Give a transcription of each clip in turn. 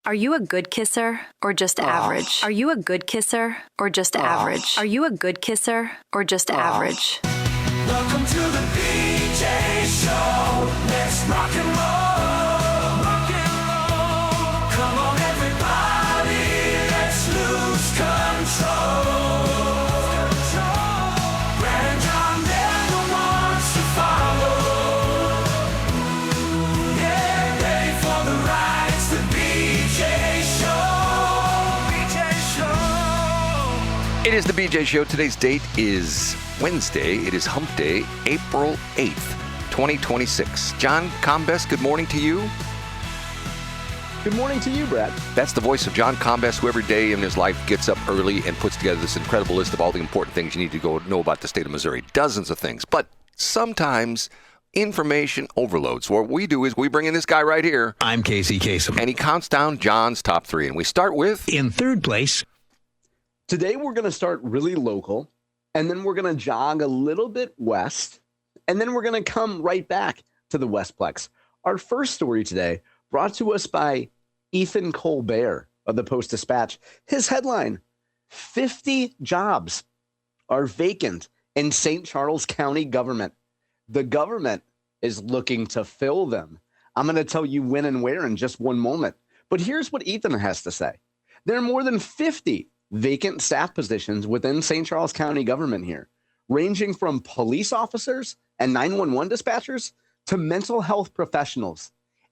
Are you a good kisser or just average? Are you a good kisser or just average? Are you a good kisser or just average? Welcome to the BJ Show. Let's rock and roll. Rock and roll. Come on, everybody. Let's lose control. Brad and John never wants to follow. Yeah, ready for the ride. It's the BJ Show. BJ Show. It is the BJ Show. Today's date is Wednesday. It is Hump Day, April 8th, 2026. John Combest, good morning to you. Good morning to you, Brad. That's the voice of John Combest, who every day in his life gets up early and puts together this incredible list of all the important things you need to go know about the state of Missouri. Dozens of things. But sometimes information overloads. So what we do is we bring in this guy right here. I'm Casey Kasem. And he counts down John's top three. And we start with... In third place. Today we're going to start really local, and then we're going to jog a little bit west, and then we're going to come right back to the Westplex. Our first story today brought to us by Ethan Colbert of the Post-Dispatch. His headline, 50 jobs are vacant in St. Charles County government. The government is looking to fill them. I'm going to tell you when and where in just one moment. But here's what Ethan has to say. There are more than 50 vacant staff positions within St. Charles County government here, ranging from police officers and 911 dispatchers to mental health professionals,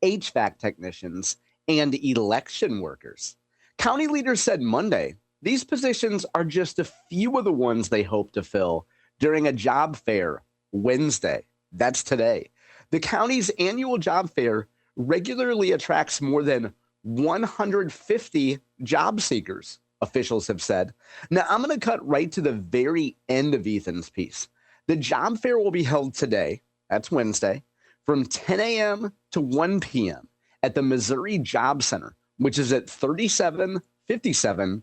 HVAC technicians, and election workers. County leaders said Monday these positions are just a few of the ones they hope to fill during a job fair Wednesday. That's today. The county's annual job fair regularly attracts more than 150 job seekers, officials have said. Now, I'm going to cut right to the very end of Ethan's piece. The job fair will be held today, that's Wednesday, from 10 a.m. to 1 p.m. at the Missouri Job Center, which is at 3757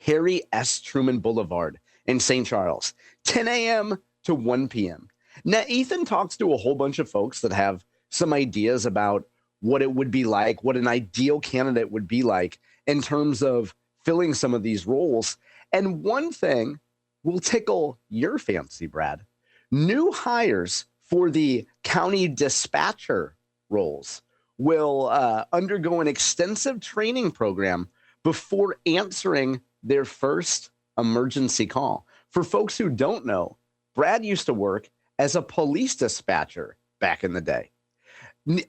Harry S. Truman Boulevard in St. Charles, 10 a.m. to 1 p.m. Now, Ethan talks to a whole bunch of folks that have some ideas about what it would be like, what an ideal candidate would be like in terms of filling some of these roles. And one thing will tickle your fancy, Brad. New hires for the county dispatcher roles will undergo an extensive training program before answering their first emergency call. For folks who don't know, Brad used to work as a police dispatcher back in the day.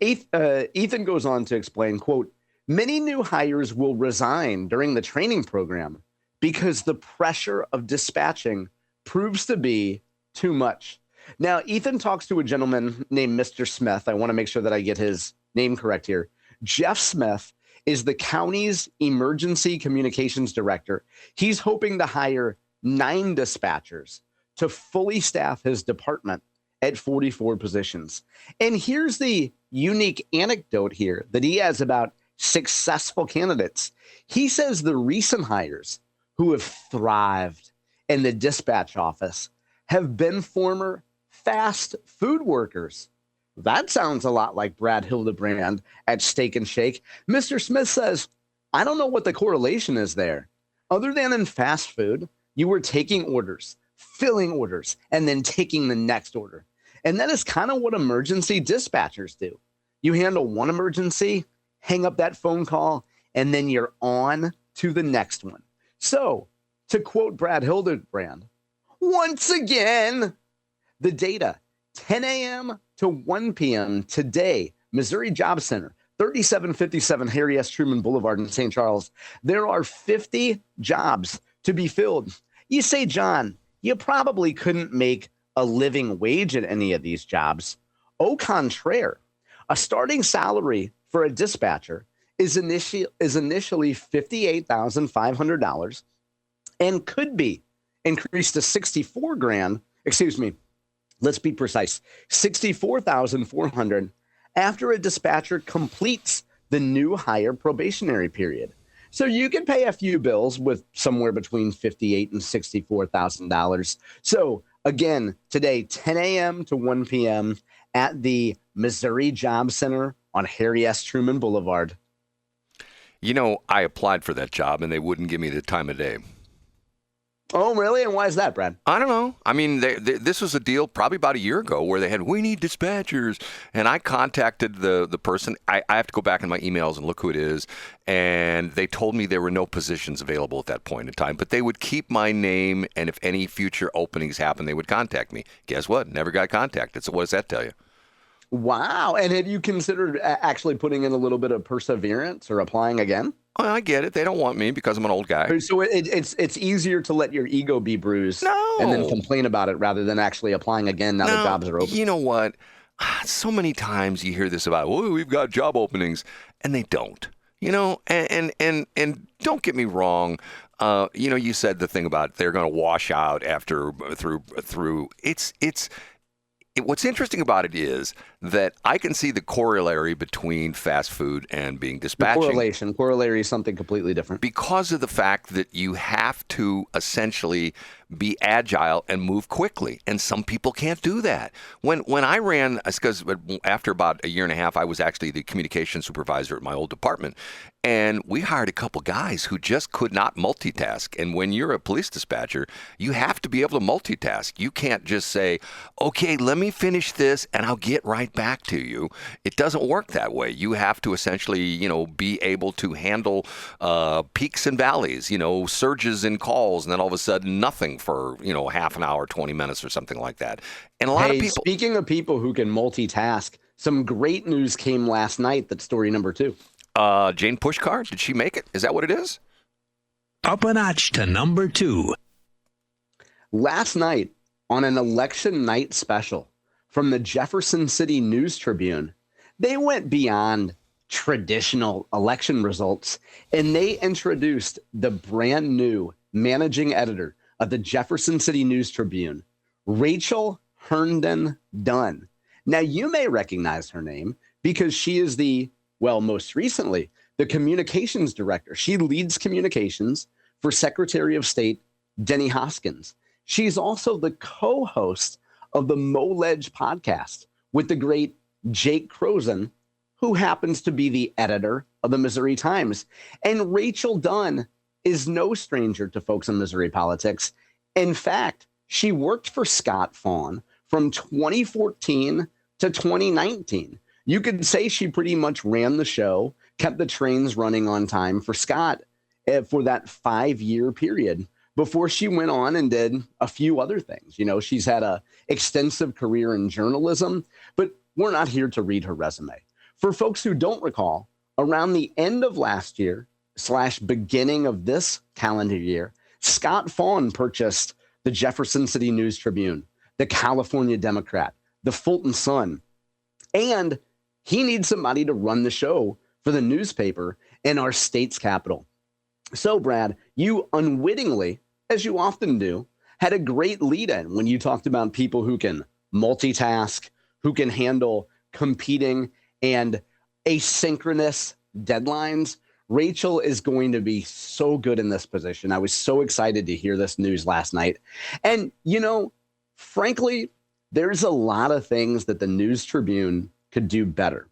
Ethan goes on to explain, quote, many new hires will resign during the training program because the pressure of dispatching proves to be too much. Now, Ethan talks to a gentleman named Mr. Smith. I want to make sure that I get his name correct here. Jeff Smith is the county's emergency communications director. He's hoping to hire 9 dispatchers to fully staff his department at 44 positions. And here's the unique anecdote here that he has about successful candidates. He says the recent hires who have thrived in the dispatch office have been former fast food workers. That sounds a lot like Brad Hildebrand at Steak and Shake. Mr. Smith says, I don't know what the correlation is there. Other than in fast food, you were taking orders, filling orders, and then taking the next order. And that is kind of what emergency dispatchers do. You handle one emergency, hang up that phone call, and then you're on to the next one. So, to quote Brad Hildebrand, once again, the data, 10 a.m. to 1 p.m. today, Missouri Job Center, 3757 Harry S. Truman Boulevard in St. Charles. There are 50 jobs to be filled. You say, John, you probably couldn't make a living wage at any of these jobs. Au contraire, a starting salary for a dispatcher is initially $58,500 and could be increased to $64,000. Excuse me. Let's be precise. $64,400 after a dispatcher completes the new hire probationary period. So you can pay a few bills with somewhere between $58,000 and $64,000. So again, today, 10 a.m. to 1 p.m. at the Missouri Job Center on Harry S. Truman Boulevard. I applied for that job, and they wouldn't give me the time of day. Oh, really? And why is that, Brad? I don't know. I mean, this was a deal probably about a year ago where they had, we need dispatchers. And I contacted the person. I have to go back in my emails and look who it is. And they told me there were no positions available at that point in time. But they would keep my name, and if any future openings happen, they would contact me. Guess what? Never got contacted. So what does that tell you? Wow. And have you considered actually putting in a little bit of perseverance or applying again? Well, I get it. They don't want me because I'm an old guy. So it's easier to let your ego be bruised and then complain about it rather than actually applying again now that jobs are open. You know what? So many times you hear this about, oh, we've got job openings, and they don't. And don't get me wrong. You said the thing about they're going to wash out after through. What's interesting about it is that I can see the corollary between fast food and being dispatching. Corollary is something completely different. Because of the fact that you have to essentially be agile and move quickly. And some people can't do that. When I ran, because after about a year and a half, I was actually the communication supervisor at my old department. And we hired a couple guys who just could not multitask. And when you're a police dispatcher, you have to be able to multitask. You can't just say, okay, let me finish this and I'll get right back to you. It doesn't work that way. You have to essentially, be able to handle peaks and valleys, surges in calls, and then all of a sudden nothing for, half an hour, 20 minutes or something like that. And a lot of people. Speaking of people who can multitask, some great news came last night. That's story number 2. Jane Pushkar, did she make it? Is that what it is? Up a notch to number 2. Last night on an election night special from the Jefferson City News Tribune, they went beyond traditional election results and they introduced the brand new managing editor of the Jefferson City News Tribune, Rachael Herndon Dunn. Now, you may recognize her name because she is most recently, the communications director. She leads communications for Secretary of State Denny Hoskins. She's also the co-host of the Moledge podcast with the great Jake Croson, who happens to be the editor of the Missouri Times. And Rachael Dunn is no stranger to folks in Missouri politics. In fact, she worked for Scott Fawn from 2014 to 2019. You could say she pretty much ran the show, kept the trains running on time for Scott for that 5-year period before she went on and did a few other things. She's had an extensive career in journalism, but we're not here to read her resume. For folks who don't recall, around the end of last year / beginning of this calendar year, Scott Fawn purchased the Jefferson City News Tribune, the California Democrat, the Fulton Sun, and he needs somebody to run the show for the newspaper in our state's capital. So, Brad, you unwittingly, as you often do, had a great lead-in when you talked about people who can multitask, who can handle competing and asynchronous deadlines. Rachael is going to be so good in this position. I was so excited to hear this news last night. And, frankly, there's a lot of things that the News Tribune could do better.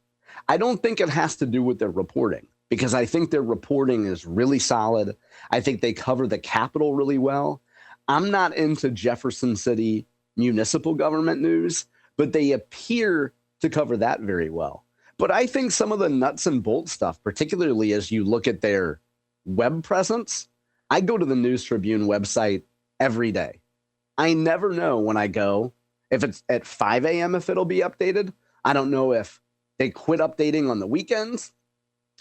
I don't think it has to do with their reporting, because I think their reporting is really solid. I think they cover the Capitol really well. I'm not into Jefferson City municipal government news, but they appear to cover that very well. But I think some of the nuts and bolts stuff, particularly as you look at their web presence, I go to the News Tribune website every day. I never know when I go, if it's at 5 a.m., if it'll be updated. I don't know if they quit updating on the weekends.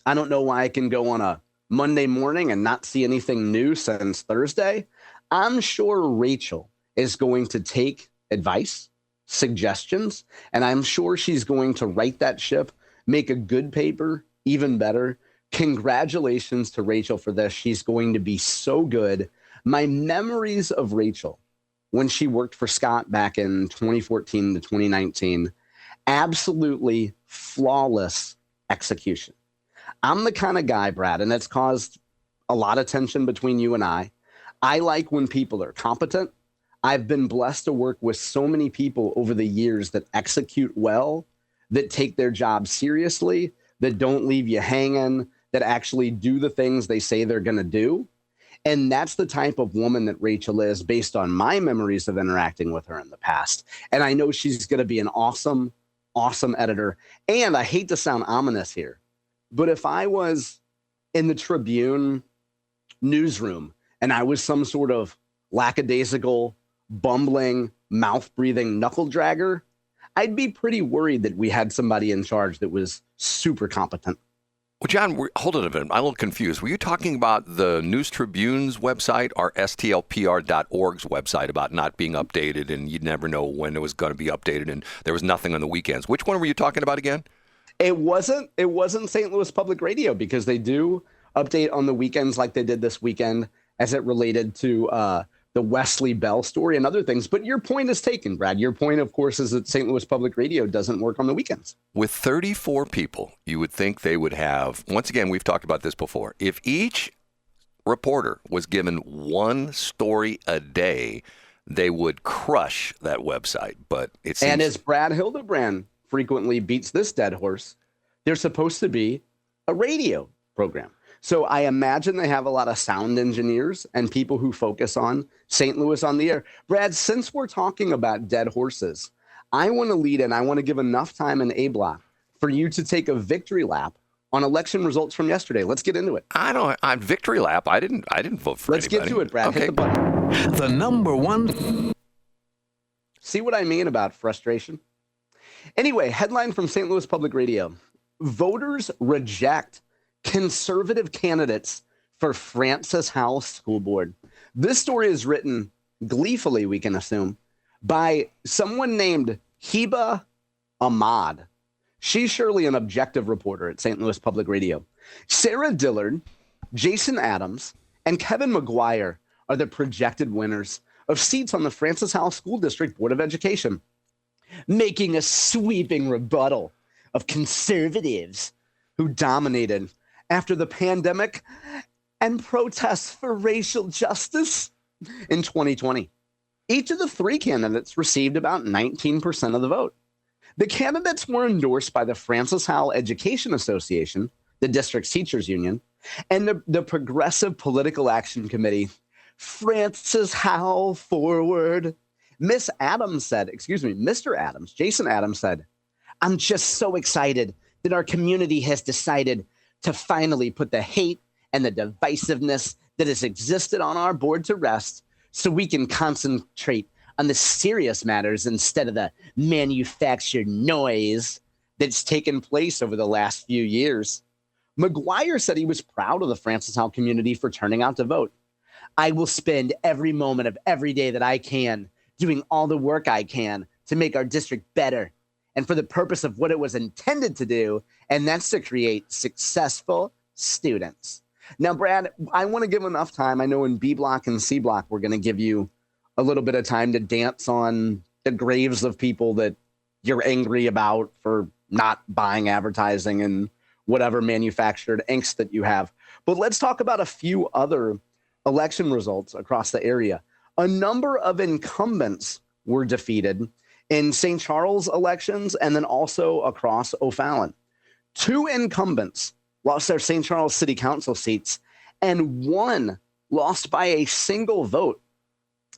I don't know why I can go on a Monday morning and not see anything new since Thursday. I'm sure Rachael is going to take advice, suggestions, and I'm sure she's going to right that ship, make a good paper even better. Congratulations to Rachael for this. She's going to be so good. My memories of Rachael when she worked for Scott back in 2014 to 2019, absolutely flawless execution. I'm the kind of guy, Brad, and it's caused a lot of tension between you and I. I like when people are competent. I've been blessed to work with so many people over the years that execute well, that take their job seriously, that don't leave you hanging, that actually do the things they say they're going to do. And that's the type of woman that Rachael is based on my memories of interacting with her in the past. And I know she's going to be an awesome, awesome editor. And I hate to sound ominous here, but if I was in the Tribune newsroom and I was some sort of lackadaisical, bumbling, mouth-breathing knuckle dragger, I'd be pretty worried that we had somebody in charge that was super competent. Well, John, hold it a minute. I'm a little confused. Were you talking about the News Tribune's website or stlpr.org's website about not being updated and you'd never know when it was going to be updated and there was nothing on the weekends? Which one were you talking about again? It wasn't St. Louis Public Radio, because they do update on the weekends like they did this weekend as it related to the Wesley Bell story and other things. But your point is taken, Brad. Your point, of course, is that St. Louis Public Radio doesn't work on the weekends. With 34 people, you would think they would have, once again, we've talked about this before, if each reporter was given one story a day, they would crush that website. But it seems... And as Brad Hildebrand frequently beats this dead horse, they're supposed to be a radio program. So I imagine they have a lot of sound engineers and people who focus on St. Louis on the air. Brad, since we're talking about dead horses, I want to lead in. I want to give enough time in A block for you to take a victory lap on election results from yesterday. Let's get into it. On victory lap. I didn't vote for Let's anybody. get to it, Brad. Okay. Hit the button. The number one. See what I mean about frustration? Anyway, headline from St. Louis Public Radio. Voters reject conservative candidates for Francis Howell School Board. This story is written gleefully, we can assume, by someone named Heba Ahmad. She's surely an objective reporter at St. Louis Public Radio. Sarah Dillard, Jason Adams, and Kevin McGuire are the projected winners of seats on the Francis Howell School District Board of Education, making a sweeping rebuttal of conservatives who dominated after the pandemic and protests for racial justice in 2020. Each of the three candidates received about 19% of the vote. The candidates were endorsed by the Francis Howell Education Association, the district's teachers union, and the Progressive Political Action Committee. Francis Howell forward. Mr. Adams, Jason Adams said, "I'm just so excited that our community has decided to finally put the hate and the divisiveness that has existed on our board to rest so we can concentrate on the serious matters instead of the manufactured noise that's taken place over the last few years." McGuire said he was proud of the Francis Howell community for turning out to vote. "I will spend every moment of every day that I can doing all the work I can to make our district better and for the purpose of what it was intended to do, and that's to create successful students." Now, Brad, I want to give enough time. I know in B block and C block, we're going to give you a little bit of time to dance on the graves of people that you're angry about for not buying advertising and whatever manufactured angst that you have. But let's talk about a few other election results across the area. A number of incumbents were defeated in St. Charles elections and then also across O'Fallon. Two incumbents lost their St. Charles City Council seats, and one lost by a single vote.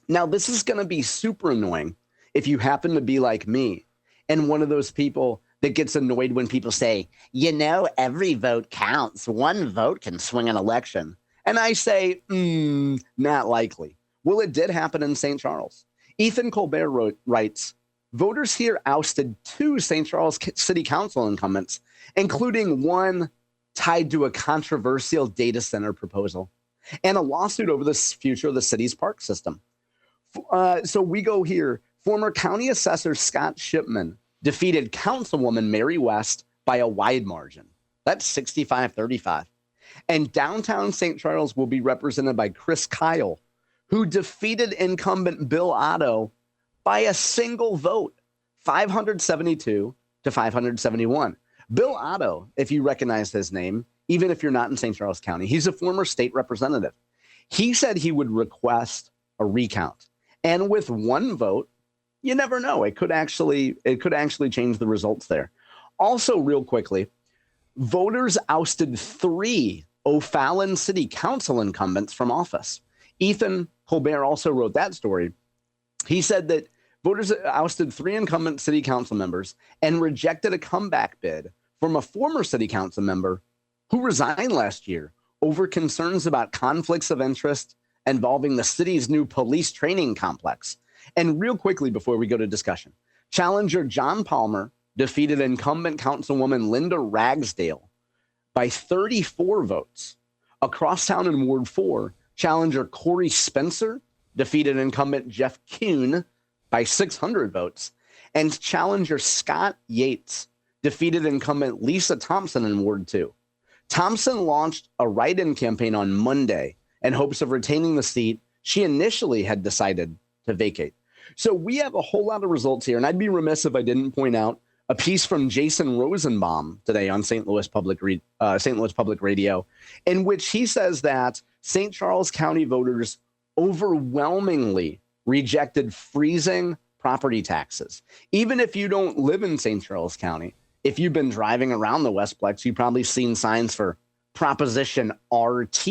Now, this is going to be super annoying if you happen to be like me and one of those people that gets annoyed when people say, you know, every vote counts. One vote can swing an election. And I say, not likely. Well, it did happen in St. Charles. Ethan Colbert writes, voters here ousted two St. Charles City Council incumbents, including one tied to a controversial data center proposal and a lawsuit over the future of the city's park system. So we go here. Former county assessor Scott Shipman defeated Councilwoman Mary West by a wide margin. That's 65-35. And downtown St. Charles will be represented by Chris Kyle, who defeated incumbent Bill Otto by a single vote, 572 to 571. Bill Otto, if you recognize his name, even if you're not in St. Charles County, he's a former state representative. He said he would request a recount. And with one vote, you never know. It could actually change the results there. Also, real quickly, Voters ousted 3 O'Fallon City Council incumbents from office. Ethan Colbert also wrote that story. He said that voters ousted 3 incumbent city council members and rejected a comeback bid from a former city council member who resigned last year over concerns about conflicts of interest involving the city's new police training complex. And real quickly before we go to discussion, challenger John Palmer defeated incumbent councilwoman Linda Ragsdale by 34 votes. Across town in Ward 4, challenger Corey Spencer defeated incumbent Jeff Kuhn by 600 votes. And challenger Scott Yates defeated incumbent Lisa Thompson in Ward 2. Thompson launched a write-in campaign on Monday in hopes of retaining the seat she initially had decided to vacate. So we have a whole lot of results here, and I'd be remiss if I didn't point out a piece from Jason Rosenbaum today on St. Louis Public Radio, in which he says that St. Charles County voters overwhelmingly rejected freezing property taxes. Even if you don't live in St. Charles County, if you've been driving around the Westplex, you've probably seen signs for Proposition RT,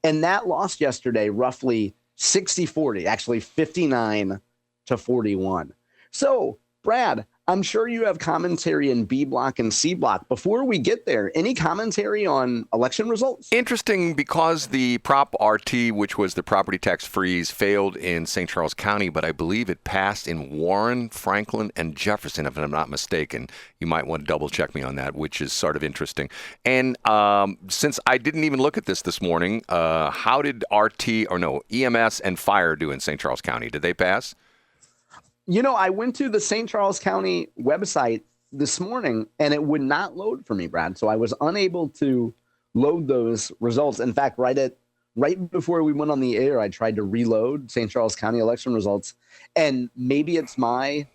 and that lost yesterday roughly 60-40, actually 59-41. So, Brad, I'm sure you have commentary in B block and C block. Before we get there, any commentary on election results? Interesting, because the Prop RT, which was the property tax freeze, failed in St. Charles County, but I believe it passed in Warren, Franklin, and Jefferson, if I'm not mistaken. You might want to double check me on that, which is sort of interesting. And since I didn't even look at this morning, how did EMS and fire do in St. Charles County? Did they pass? You know, I went to the St. Charles County website this morning and it would not load for me, Brad. So I was unable to load those results. In fact, right before we went on the air, I tried to reload St. Charles County election results, and maybe it's my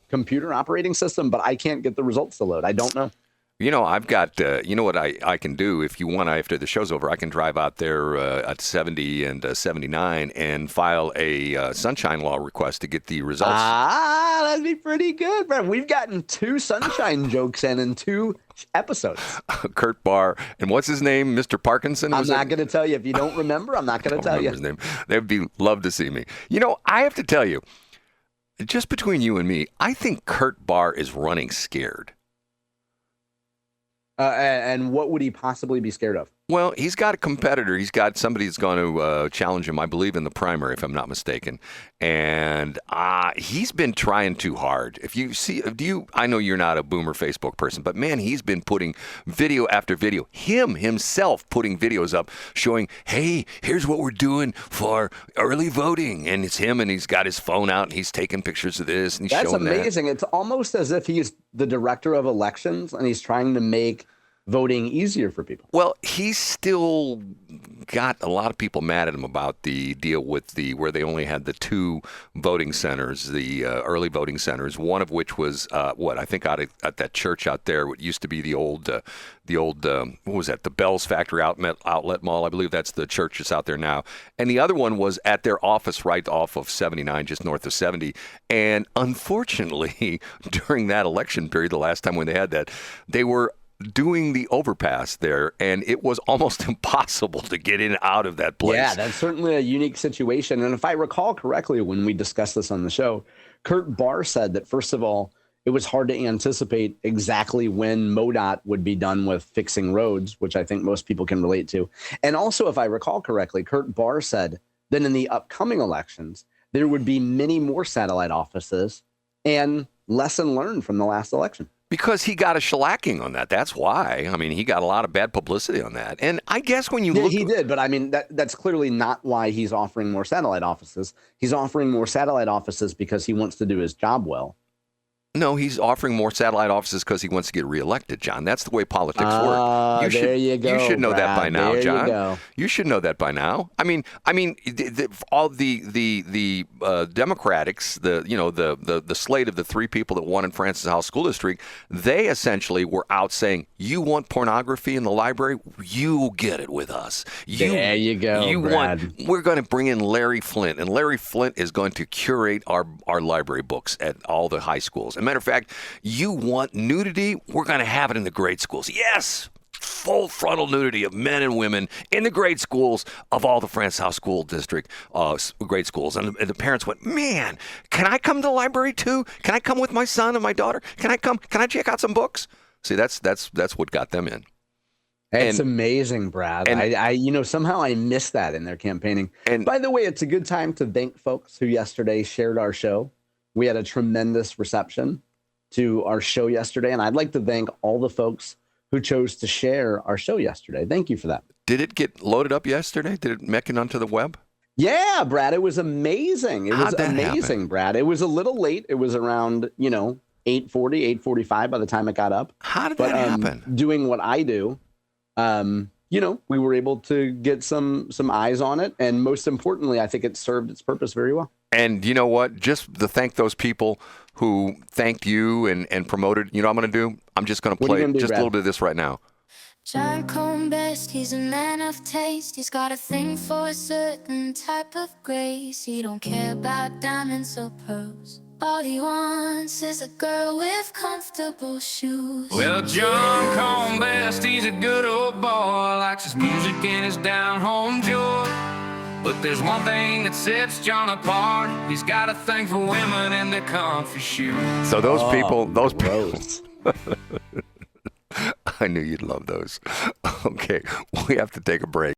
computer operating system, but I can't get the results to load. I don't know. You know, I've got, you know what I can do? If you want, after the show's over, I can drive out there at 70 and 79 and file a sunshine law request to get the results. That'd be pretty good, Brad. We've gotten 2 sunshine jokes in 2 episodes. Kurt Bahr, and what's his name? Mr. Parkinson? I'm not going to tell you. If you don't remember, I'm not going to tell you. His name. They'd love to see me. You know, I have to tell you, just between you and me, I think Kurt Bahr is running scared. And what would he possibly be scared of? Well, he's got a competitor. He's got somebody that's going to challenge him, I believe, in the primary, if I'm not mistaken. And he's been trying too hard. If you see, I know you're not a boomer Facebook person, but man, he's been putting video after video, himself putting videos up showing, hey, here's what we're doing for early voting. And it's him, and he's got his phone out, and he's taking pictures of this, and he's showing that. That's amazing. It's almost as if he's the director of elections, and he's trying to make voting easier for people. Well, he's still got a lot of people mad at him about the deal with where they only had the 2 voting centers, the early voting centers, one of which was I think out at that church out there, what used to be the old what was that, the Bell's Factory Outlet Mall. I believe that's the church that's out there now. And the other one was at their office right off of 79, just north of 70. And unfortunately, during that election period, the last time when they had that, they were doing the overpass there, and it was almost impossible to get in and out of that place. Yeah, that's certainly a unique situation. And if I recall correctly, when we discussed this on the show, Kurt Bahr said that, first of all, it was hard to anticipate exactly when MoDOT would be done with fixing roads, which I think most people can relate to. And also, if I recall correctly, Kurt Bahr said that in the upcoming elections, there would be many more satellite offices, and lesson learned from the last election. Because he got a shellacking on that. That's why. I mean, he got a lot of bad publicity on that. And I guess when you look... He did, but I mean, that's clearly not why he's offering more satellite offices. He's offering more satellite offices because he wants to do his job well. No, he's offering more satellite offices because he wants to get reelected, John. That's the way politics work. You should know that by now, John. You go. You should know that by now. I mean, all the Democrats, the slate of the 3 people that won in Francis Howell School District, they essentially were out saying, "You want pornography in the library? You get it with us. There you go, Brad. We're going to bring in Larry Flint, and Larry Flint is going to curate our library books at all the high schools." And matter of fact, you want nudity? We're going to have it in the grade schools. Yes! Full frontal nudity of men and women in the grade schools of all the Francis House School District grade schools. And the parents went, man, can I come to the library too? Can I come with my son and my daughter? Can I come? Can I check out some books? See, that's what got them in. It's amazing, Brad. And I somehow I missed that in their campaigning. And by the way, it's a good time to thank folks who yesterday shared our show. We had a tremendous reception to our show yesterday, and I'd like to thank all the folks who chose to share our show yesterday. Thank you for that. Did it get loaded up yesterday? Did it make it onto the web? Yeah, Brad, it was amazing. It was amazing, happen? Brad. It was a little late. It was around, 8:40, 8:45 by the time it got up. How did that happen? Doing what I do, we were able to get some eyes on it. And most importantly, I think it served its purpose very well. And you know what? Just to thank those people who thanked you and promoted, you know what I'm going to do? I'm just going to play just a little bit of this right now. John Combest, he's a man of taste. He's got a thing for a certain type of grace. He don't care about diamonds or pearls. All he wants is a girl with comfortable shoes. Well, John Combest, he's a good old boy, likes his music and his down-home joy. But there's one thing that sets John apart. He's got a thing for women in their comfy shoes. So those people. I knew you'd love those. Okay, we have to take a break.